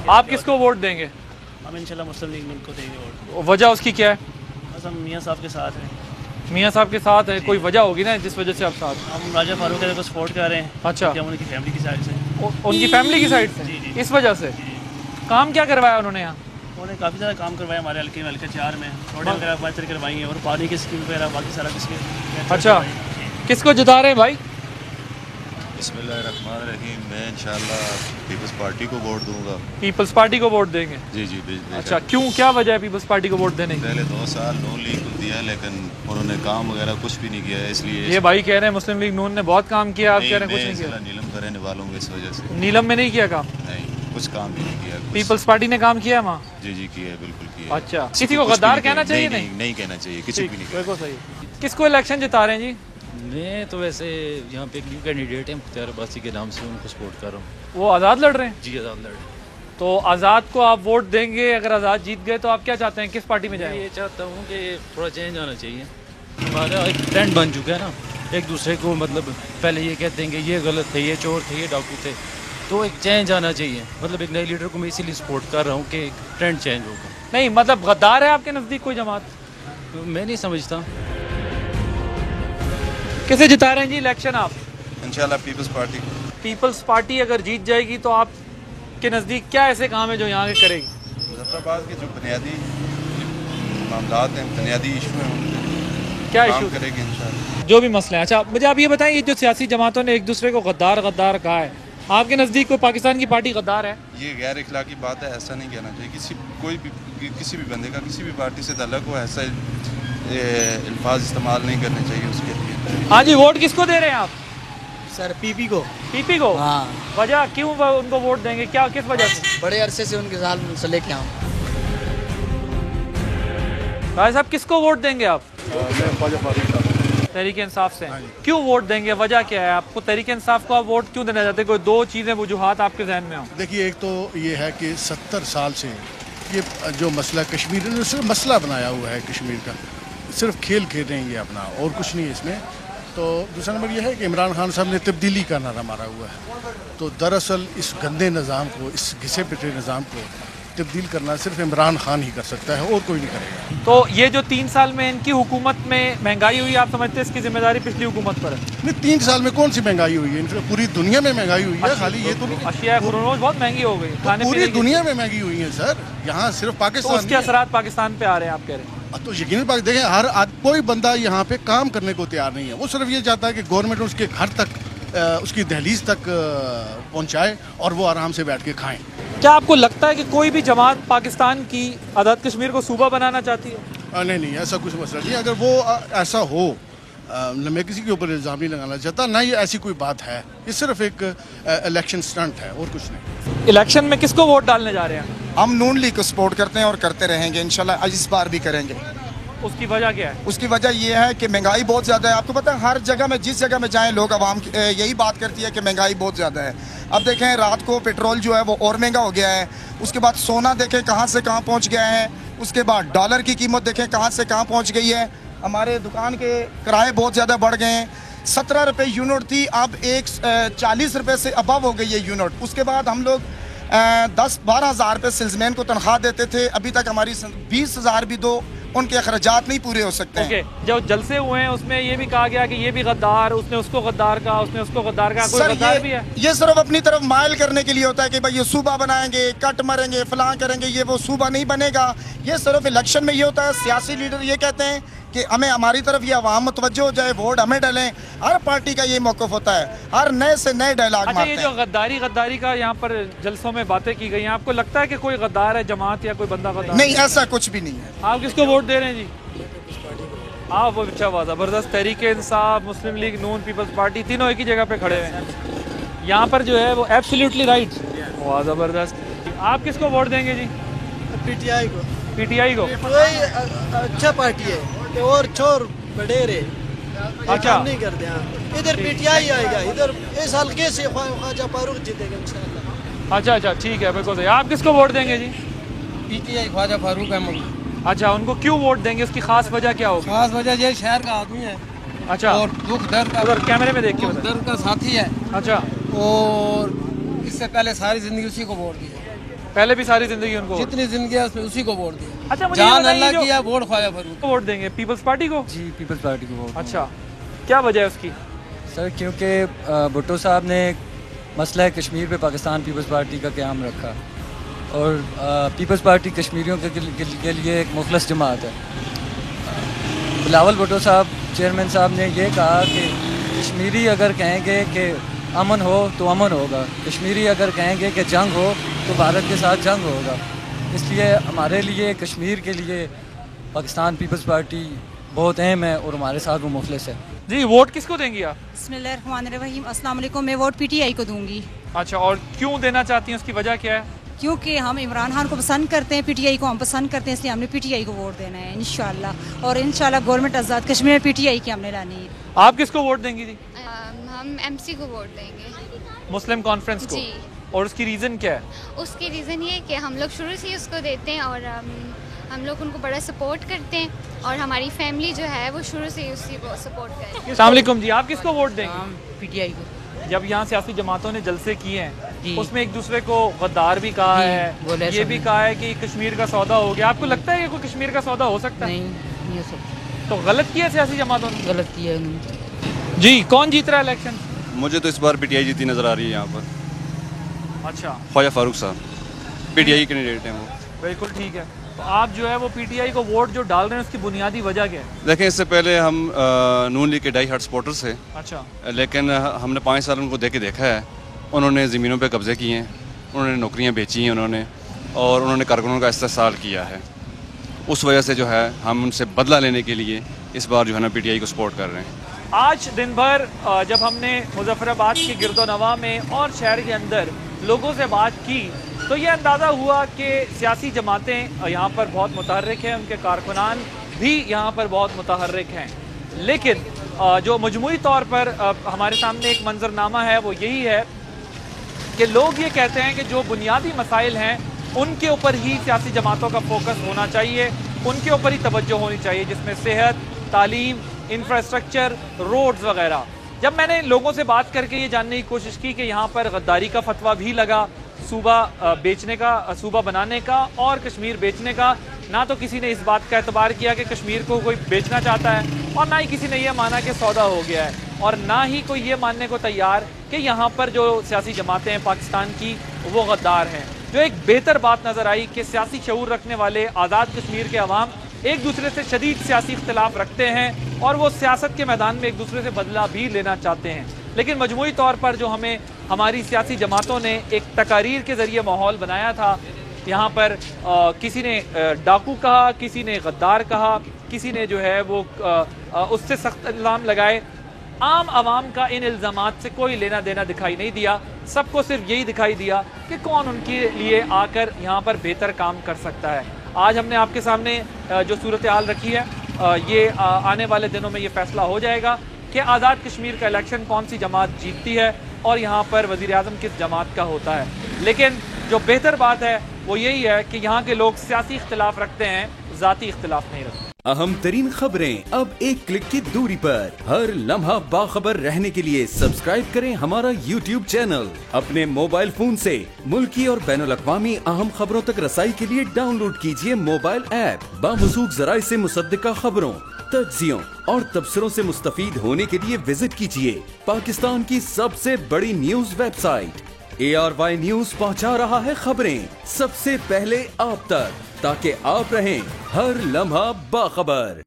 आप किसको वोट देंगे? हम इंशाल्लाह मुस्लिम लीग नून को देंगे वोट। वजह उसकी क्या है? बस हम मियाँ साहब के साथ हैं। मियाँ साहब के साथ है, कोई वजह होगी ना जिस वजह से आप साथ? हम राजा फारूक को सपोर्ट कर रहे हैं। अच्छा, हम उनकी फैमिली की साइड से। उनकी फैमिली की साइड से? जी, जी। इस वजह से? काम क्या करवाया उन्होंने यहाँ? उन्होंने काफ़ी ज़्यादा काम करवाया हमारे हल्के में, हल्के 4 में रोडें वगैरह बेहतर करवाई हैं और पानी की स्कीम वगैरह बाकी सारा किसके। अच्छा, किसको जिता रहे हैं भाई? बिस्मिल्लाहिर्रहमानिर्रहीम। मैं इंशाल्लाह पीपल्स पार्टी को वोट दूंगा। पीपल्स पार्टी को वोट देंगे? जी जी। अच्छा, क्यों, क्या वजह है पीपल्स पार्टी को वोट देने की? पहले 2 साल नून लीग को दिया लेकिन उन्होंने काम वगैरह कुछ भी नहीं किया है, इसलिए ये भाई कह रहे हैं मुस्लिम लीग नून ने बहुत काम किया, आप कह रहे हैं कुछ नहीं किया? नीलम का रहने वालों को इस वजह से। नीलम में नहीं किया काम? नहीं, कुछ काम भी नहीं किया। पीपल्स पार्टी ने काम किया वहाँ? जी जी किया है, बिल्कुल किया। अच्छा, किसी को गद्दार कहना चाहिए? नहीं कहना चाहिए, किसी भी नहीं। बिल्कुल सही। किसको इलेक्शन जिता रहे हैं जी? मैं तो वैसे यहाँ पे एक न्यू कैंडिडेट है मुख्तार अब्बासी के नाम से, उनको सपोर्ट कर रहा हूँ। वो आज़ाद लड़ रहे हैं? जी, आज़ाद लड़ रहे हैं। तो आज़ाद को आप वोट देंगे? अगर आज़ाद जीत गए तो आप क्या चाहते हैं, किस पार्टी में मैं जाएं? ये चाहता हूँ कि थोड़ा चेंज आना चाहिए। हमारा एक ट्रेंड बन चुका है ना, एक दूसरे को मतलब पहले ये कहते हैं कि ये गलत थे, ये चोर थे, ये डाकू थे, तो एक चेंज आना चाहिए। मतलब एक नए लीडर को मैं इसीलिए सपोर्ट कर रहा हूँ कि एक ट्रेंड चेंज होगा। नहीं मतलब गद्दार है आपके नज़दीक कोई जमात? मैं नहीं समझता। किसे जिता रहे हैं जी इलेक्शन आप? इंशाल्लाह पीपल्स पार्टी। पीपल्स पार्टी अगर जीत जाएगी तो आपके नज़दीक क्या ऐसे काम है जो यहाँ के करेगी? मुजफ्फराबाद के जो बुनियादी मामलात हैं, बुनियादी इशू हैं, क्या काम इशू करेगी इंशाल्लाह। जो भी मसला है। अच्छा, मुझे आप ये बताएं, ये जो सियासी जमातों ने एक दूसरे को गद्दार गद्दार कहा है, आपके नज़दीक कोई पाकिस्तान की पार्टी गद्दार है? ये गैर इखलाकी बात है, ऐसा नहीं कहना चाहिए। किसी भी बंदे का किसी भी पार्टी से ताल्लुक हो, ऐसा अल्फाज इस्तेमाल नहीं करने चाहिए उसके लिए। हाँ जी, वोट किसको दे रहे हैं आप? सर पीपी को। पीपी को? हाँ। वजह क्यों उनको वोट देंगे, क्या किस वजह से? बड़े अरसे से उनके साथ से लेके आऊँ। भाई साहब किसको वोट देंगे आप? मैं ख्वाजा फारूक साहब। तहरीक इंसाफ से। क्यों वोट देंगे, वजह क्या है आपको? तहरीक इंसाफ को आप वोट क्यों देना चाहते हैं? कोई 2 चीज़ें वजूहात आपके जहन में हो? देखिए, एक तो ये है कि 70 साल से ये जो मसला कश्मीर ने सिर्फ मसला बनाया हुआ है कश्मीर का, सिर्फ खेल खेल रहे हैं ये अपना, और कुछ नहीं है इसमें। तो दूसरा नंबर यह है कि इमरान खान साहब ने तब्दीली का नारा मारा हुआ है। तो दरअसल इस गंदे निज़ाम को, इस घिसे पिटे निज़ाम को तब्दील करना सिर्फ इमरान खान ही कर सकता है और कोई नहीं करेगा। तो ये जो 3 साल में इनकी हुकूमत में महंगाई हुई, आप समझते हैं इसकी जिम्मेदारी पिछली हुकूमत पर है? नहीं, 3 साल में कौन सी महंगाई हुई है? इनफैक्ट पूरी दुनिया में महंगाई हुई है, खाली ये तो नहीं। अशिया खुरोज बहुत महंगी हो गई, खाने पूरी पीने की। दुनिया में महंगी हुई है सर, यहाँ सिर्फ तो पाकिस्तान उसके असरात पाकिस्तान पे आ रहे हैं आप कह रहे हैं? तो यकीन बात देखें, कोई बंदा यहाँ पे काम करने को तैयार नहीं है। वो सिर्फ ये चाहता है कि गवर्नमेंट उसके घर तक, उसकी दहलीज तक पहुँचाए और वो आराम से बैठ के खाएं। क्या आपको लगता है कि कोई भी जमात पाकिस्तान की आज़ाद कश्मीर को सूबा बनाना चाहती है? नहीं, ऐसा कुछ मसला नहीं। अगर वो ऐसा हो, मैं किसी के ऊपर इल्ज़ाम नहीं लगाना चाहता, ना ये ऐसी कोई बात है। ये सिर्फ एक इलेक्शन स्टंट है और कुछ नहीं। इलेक्शन में किसको वोट डालने जा रहे हैं? हम नून लीग को सपोर्ट करते हैं और करते रहेंगे इंशाल्लाह, इस बार भी करेंगे। उसकी वजह क्या है? उसकी वजह ये है कि महंगाई बहुत ज़्यादा है। आपको पता है, हर जगह में, जिस जगह में जाएं, लोग आवाम यही बात करती है कि महंगाई बहुत ज़्यादा है। अब देखें, रात को पेट्रोल जो है वो और महंगा हो गया है। उसके बाद सोना देखें कहाँ से कहाँ पहुँच गया है। उसके बाद डॉलर की कीमत देखें कहाँ से कहाँ पहुँच गई है। हमारे दुकान के किराए बहुत ज़्यादा बढ़ गए हैं। 17 रुपये यूनिट थी, अब 40 रुपये से अबव हो गई है यूनिट। उसके बाद हम लोग 10-12 हज़ार रुपये सेल्समैन को तनख्वाह देते थे, अभी तक हमारी 20 हज़ार भी दो, उनके अखराजात नहीं पूरे हो सकते हैं। जो जलसे हुए हैं उसमें ये भी कहा गया कि ये भी गद्दार, उसने उसको गद्दार कहा, उसने उसको गद्दार कहा। कोई गद्दार भी है? ये सिर्फ अपनी तरफ माइल करने के लिए होता है कि भाई ये सूबा बनाएंगे, कट मरेंगे, फलां करेंगे, ये वो सूबा नहीं बनेगा। ये सिर्फ इलेक्शन में ये होता है। सियासी लीडर ये कहते हैं कि हमें हमारी तरफ ये अवाम मुतवज्जो हो जाए, वोट हमें डालें। हर पार्टी का ये मौक़िफ़ होता है, हर नए से नए डायलॉग अच्छा, मारते ये हैं। जो गद्दारी का यहाँ पर जलसों में बातें की गई हैं, आपको लगता है कि कोई गद्दार है जमात या कोई बंदा गद्दार? नहीं, ऐसा कुछ भी नहीं है। आप किसको वोट दे रहे हैं जी? आप वो अच्छा हुआ, ज़बरदस्त। तहरीक इंसाफ, मुस्लिम लीग नून, पीपल्स पार्टी, तीनों एक ही जगह पे खड़े हुए हैं। यहाँ पर जो है वो एब्सोल्युटली राइट। वाह, ज़बरदस्त। आप किसको वोट देंगे जी? पीटीआई को। पीटीआई को? अच्छा पार्टी है और चोर बडेरे अच्छा नहीं करते हैं। इधर पीटीआई आएगा, इधर इस हल्के से ख्वाजा फारूक जीतेगा इंशाल्लाह। अच्छा, ठीक है, बिल्कुल सही। आप किसको वोट देंगे जी? पीटीआई ख्वाजा फारूक अहमद। अच्छा, उनको क्यों वोट देंगे, उसकी खास वजह क्या होगी? खास वजह ये शहर का आदमी है। अच्छा, और दुख दर्द का, उधर कैमरे में देख के दर्द का साथी है। अच्छा, और इससे पहले सारी जिंदगी उसी को वोट दी है। पहले भी सारी जिंदगी उनको वोट? जितनी जिंदगी है उसमें उसी को वोट दिया। अच्छा, मुझे जान बताइए अल्लाह जो- किया वोट ख्वाजा फारूक। वोट देंगे पीपल्स पार्टी को? जी पीपल्स पार्टी को वोट। अच्छा, क्या वजह है उसकी? सर क्योंकि भुट्टो साहब ने मसला कश्मीर पे पाकिस्तान पीपल्स पार्टी का क़याम रखा और पीपल्स पार्टी कश्मीरियों के लिए एक मुखलस जमात है। बिलावल भुट्टो साहब चेयरमैन साहब ने ये कहा कि कश्मीरी अगर कहेंगे कि अमन हो तो अमन होगा, कश्मीरी अगर कहेंगे कि जंग हो तो भारत के साथ जंग होगा। इसलिए हमारे लिए कश्मीर के लिए पाकिस्तान पीपल्स पार्टी बहुत अहम है और हमारे साथ वो मुखलिस है। जी, वोट किसको देंगी आप? बिस्मिल्लाहिर्रहमानिर्रहीम, अस्सलाम वालेकुम। मैं वोट पीटीआई को दूंगी। अच्छा, और क्यों देना चाहती हैं, उसकी वजह क्या है? क्योंकि हम इमरान खान को पसंद करते हैं, पीटीआई को हम पसंद करते हैं, इसलिए हमने पीटीआई को वोट देना है इंशाल्लाह। और इंशाल्लाह गवर्नमेंट आज़ाद कश्मीर में पीटीआई की हमने लानी है। आप किसको वोट देंगी जी? हम एमसी को वोट देंगे, मुस्लिम कॉन्फ्रेंस को। जी। और उसकी रीज़न क्या है? उसकी रीज़न ये है कि हम लोग शुरू से ही उसको देते हैं और हम लोग उनको बड़ा सपोर्ट करते हैं और हमारी फैमिली जो है वो शुरू से ही उसी को सपोर्ट करती है। अस्सलाम वालेकुम जी, आप किसको वोट देंगे? पीटीआई को। जब यहाँ सियासी जमातों ने जलसे किए हैं उसमें एक दूसरे को गद्दार भी कहा है, ये भी कहा है कि कश्मीर का सौदा हो गया। आपको लगता है कि कोई कश्मीर का सौदा हो सकता है? नहीं, ये सब तो गलत किया सियासी जमातों ने? गलत किया है उन्होंने। जी, कौन जीत रहा है इलेक्शन? मुझे तो इस बार पीटीआई जीती नजर आ रही है यहाँ पर। अच्छा, ख्वाजा फारूक साहब पीटीआई कैंडिडेट हैं वो। बिल्कुल ठीक है। तो आप जो है वो पीटीआई को वोट जो डाल रहे हैं उसकी बुनियादी वजह क्या है? देखें, इससे पहले हम नून लीग के डाई हार्ट सपोर्टर्स थे। अच्छा। लेकिन हमने 5 साल उनको देख के देखा है, उन्होंने ज़मीनों पे कब्जे किए हैं, उन्होंने नौकरियां बेची हैं उन्होंने, और उन्होंने कारकुनों का इस्तेसाल किया है। उस वजह से जो है हम उनसे बदला लेने के लिए इस बार जो है ना पीटीआई को सपोर्ट कर रहे हैं। आज दिन भर जब हमने मुजफ्फराबाद के गिरदोनवा में और शहर के अंदर लोगों से बात की तो ये अंदाज़ा हुआ कि सियासी जमातें यहाँ पर बहुत मुतहर्रिक हैं, उनके कारकुनान भी यहाँ पर बहुत मुतहर्रिक हैं। लेकिन जो मजमूई तौर पर हमारे सामने एक मंजरनामा है वो यही है कि लोग ये कहते हैं कि जो बुनियादी मसाइल हैं उनके ऊपर ही सियासी जमातों का फोकस होना चाहिए, उनके ऊपर ही तवज्जो होनी चाहिए, जिसमें सेहत, तालीम, इंफ्रास्ट्रक्चर, रोड्स वगैरह। जब मैंने लोगों से बात करके ये जानने की कोशिश की कि यहाँ पर गद्दारी का फतवा भी लगा सूबा बेचने का, सूबा बनाने का और कश्मीर बेचने का, ना तो किसी ने इस बात का एतबार किया कि कश्मीर को कोई बेचना चाहता है और ना ही किसी ने यह माना कि सौदा हो गया है, और ना ही कोई ये मानने को तैयार कि यहाँ पर जो सियासी जमातें हैं पाकिस्तान की वो गद्दार हैं। जो एक बेहतर बात नज़र आई कि सियासी शऊर रखने वाले आज़ाद कश्मीर के अवाम एक दूसरे से शदीद सियासी इख्तिलाफ रखते हैं और वो सियासत के मैदान में एक दूसरे से बदला भी लेना चाहते हैं। लेकिन मजमूई तौर पर जो हमें हमारी सियासी जमातों ने एक तकारीर के ज़रिए माहौल बनाया था, यहाँ पर किसी ने डाकू कहा, किसी ने गद्दार कहा, किसी ने जो है वो उससे सख्त इल्ज़ाम लगाए। आम आवाम का इन इल्ज़ामात से कोई लेना देना दिखाई नहीं दिया। सबको सिर्फ यही दिखाई दिया कि कौन उनके लिए आकर यहाँ पर बेहतर काम कर सकता है। आज हमने आपके सामने जो सूरत हाल रखी है, ये आने वाले दिनों में ये फैसला हो जाएगा कि आज़ाद कश्मीर का इलेक्शन कौन सी जमात जीतती है और यहाँ पर वज़ीर आज़म किस जमात का होता है। लेकिन जो बेहतर बात है वो यही है कि यहाँ के लोग सियासी इख्तिलाफ रखते हैं, ज़ाती इख्तिलाफ नहीं रखते। अहम तरीन खबरें अब एक क्लिक की दूरी पर। हर लम्हा बाखबर रहने के लिए सब्सक्राइब करें हमारा YouTube चैनल। अपने मोबाइल फोन से मुल्की और बैनुल अक़वामी अहम खबरों तक रसाई के लिए डाउनलोड कीजिए मोबाइल ऐप। बामसूख ज़राए से मुसद्दिका खबरों, तज्ज़ियों और तबसरों से मुस्तफीद होने के लिए विजिट कीजिए पाकिस्तान की सबसे बड़ी न्यूज वेबसाइट। ARY न्यूज पहुंचा रहा है खबरें सबसे पहले आप तक, ताकि आप रहें हर लम्हा बाखबर।